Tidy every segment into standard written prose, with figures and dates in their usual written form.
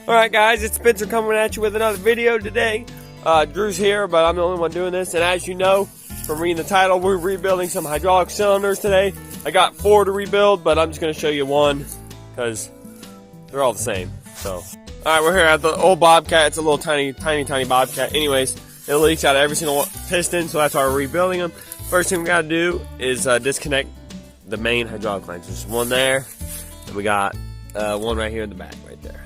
Alright guys, it's Spencer coming at you with another video today. Drew's here, but I'm the only one doing this, and as you know from reading the title, we're rebuilding some hydraulic cylinders today. I got 4 to rebuild, but I'm just going to show you one because they're all the same. So, alright, we're here at the old Bobcat. It's a little tiny Bobcat. Anyways, it leaks out of every single piston, so that's why we're rebuilding them. First thing we got to do is disconnect the main hydraulic lines. There's one there, and we got one right here in the back, right there.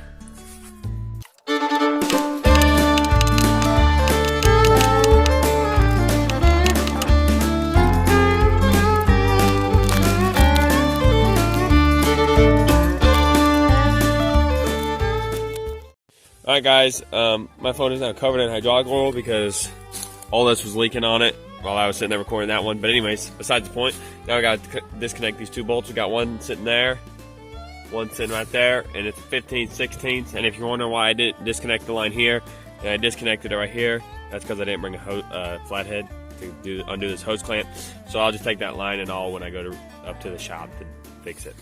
Alright guys, my phone is now covered in hydraulic oil because all this was leaking on it while I was sitting there recording that one. But anyways, besides the point, now I got to disconnect these 2 bolts. We got one sitting there, one sitting right there, and it's 15/16. And if you're wondering why I didn't disconnect the line here, and I disconnected it right here, that's because I didn't bring a flathead to undo this hose clamp. So I'll just take that line and all when I go up to the shop to fix it.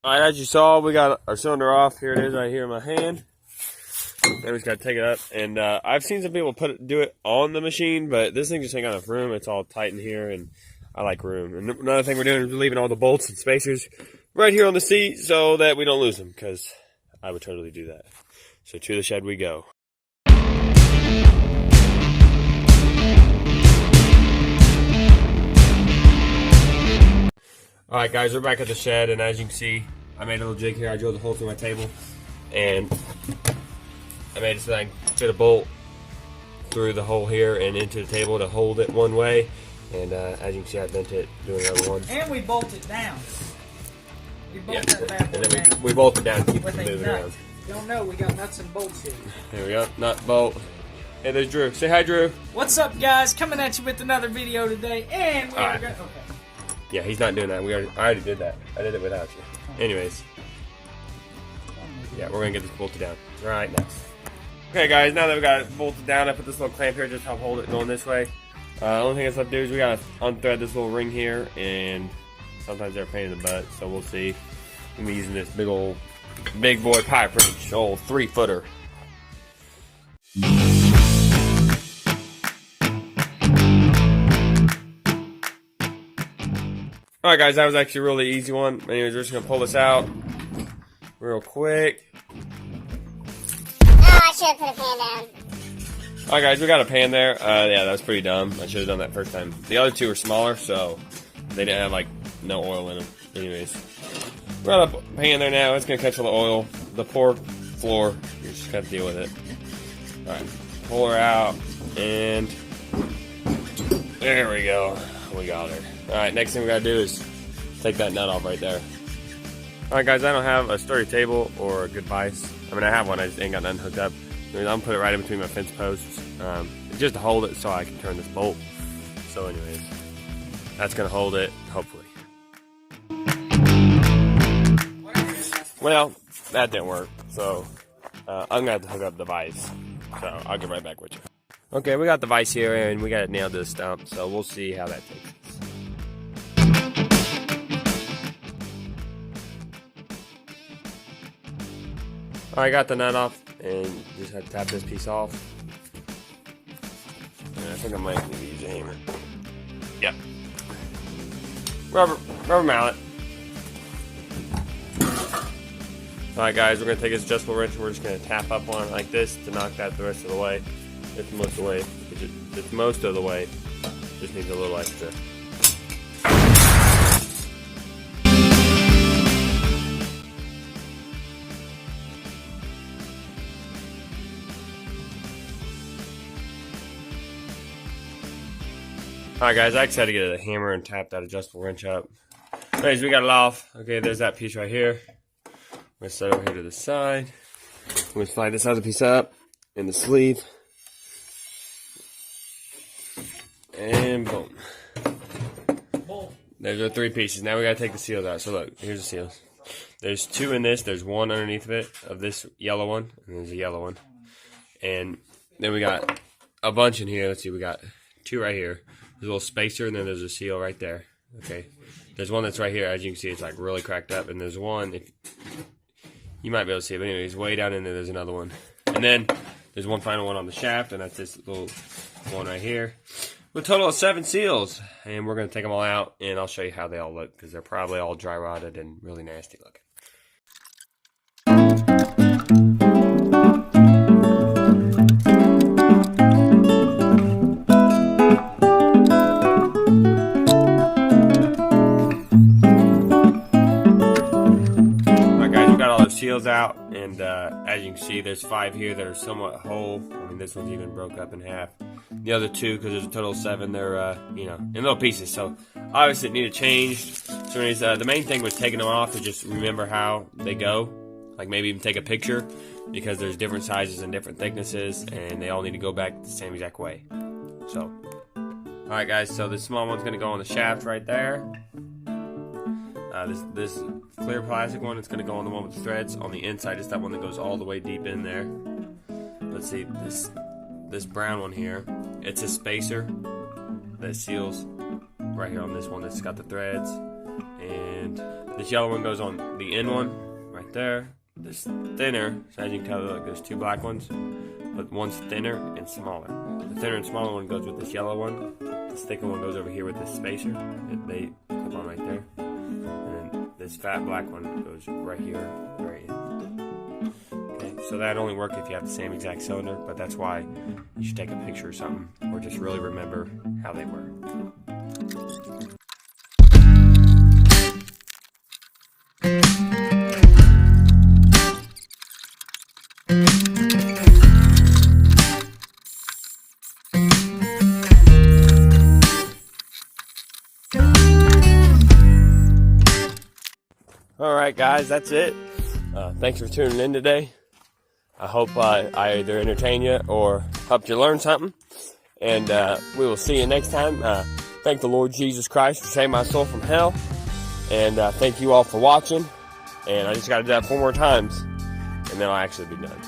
Alright, as you saw, we got our cylinder off. Here it is right here in my hand. Then we just got to take it up. And I've seen some people do it on the machine, but this thing just ain't got enough room. It's all tight in here, and I like room. And another thing we're doing is leaving all the bolts and spacers right here on the seat so that we don't lose them, because I would totally do that. So to the shed we go. Alright guys, we're back at the shed, and as you can see, I made a little jig here. I drilled a hole through my table, and I made it so that I can fit a bolt through the hole here and into the table to hold it one way. And as you can see, I bent it, doing another one. And we bolted down. We bolted that bad boy and then down. we bolted down to keep it With a moving nut. around. You don't know, we got nuts and bolts here. There we go, nut, bolt. Hey, there's Drew. Say hi, Drew. What's up, guys? Coming at you with another video today, and we are going. Okay. Yeah, he's not doing that. I already did that. I did it without you. Anyways. Yeah, we're going to get this bolted down right now. Okay, guys, now that we got it bolted down, I put this little clamp here just to help hold it going this way. The only thing that's left to do is we got to unthread this little ring here, and sometimes they're a pain in the butt, so we'll see. I'm using this big boy pipe wrench, old 3-footer. Alright guys, that was actually a really easy one. Anyways, we're just going to pull this out real quick. Oh, I should have put a pan down. Alright guys, we got a pan there. Yeah, that was pretty dumb. I should have done that first time. The other 2 were smaller, so they didn't have like no oil in them. Anyways, we got a pan there now. It's going to catch all the oil. The poor floor, you just got to deal with it. Alright, pull her out, and there we go. We got her. Alright, next thing we gotta do is take that nut off right there. Alright guys, I don't have a sturdy table or a good vise. I mean, I have one, I just ain't got nothing hooked up. I'm gonna put it right in between my fence posts, just to hold it so I can turn this bolt. So anyways, that's gonna hold it, hopefully. Well, that didn't work, so I'm gonna have to hook up the vise. So I'll get right back with you. Okay, we got the vise here, and we got it nailed to the stump, so we'll see how that takes us. Alright, I got the nut off, and just had to tap this piece off. And I think I might need to use a hammer. Yep. Rubber mallet. Alright guys, we're going to take this adjustable wrench, and we're just going to tap up on it like this to knock that the rest of the way. It's most of the way. It's most of the way. Just needs a little extra. Alright guys, I just had to get a hammer and tap that adjustable wrench up. Anyways, we got it off. Okay, there's that piece right here. I'm going to set it over here to the side. I'm going to slide this other piece up in the sleeve. And boom. There's our 3 pieces. Now we gotta take the seals out. So look, here's the seals. There's 2 in this. There's 1 underneath of it, of this yellow one, and there's a yellow one. And then we got a bunch in here. Let's see, we got 2 right here. There's a little spacer, and then there's a seal right there. Okay. There's one that's right here. As you can see, it's like really cracked up. And there's one, if you might be able to see it, but anyways, way down in there, there's another one. And then there's one final one on the shaft, and that's this little one right here. With a total of 7 seals. And we're going to take them all out, and I'll show you how they all look, because they're probably all dry rotted and really nasty looking. Seals out, and as you can see, there's 5 here that are somewhat whole. I mean, this one's even broke up in half. The other 2, because there's a total of 7, they're you know, in little pieces. So obviously, it needed changed. So anyways, the main thing was taking them off to just remember how they go. Like maybe even take a picture, because there's different sizes and different thicknesses, and they all need to go back the same exact way. So, all right, guys. So this small one's gonna go on the shaft right there. This clear plastic one, it's going to go on the one with the threads. On the inside is that one that goes all the way deep in there. Let's see, this brown one here, it's a spacer that seals right here on this one that's got the threads. And this yellow one goes on the end one right there. This thinner, so as you can tell, look, there's 2 black ones, but one's thinner and smaller. The thinner and smaller one goes with this yellow one. This thicker one goes over here with this spacer. They clip on right there. This fat black one goes right here, right in. Okay, so that'd only work if you have the same exact cylinder, but that's why you should take a picture or something, or just really remember how they were. Alright guys, that's it. Thanks for tuning in today. I hope I either entertain you or helped you learn something. And we will see you next time. Thank the Lord Jesus Christ for saving my soul from hell. And thank you all for watching. And I just got to do that 4 more times, and then I'll actually be done.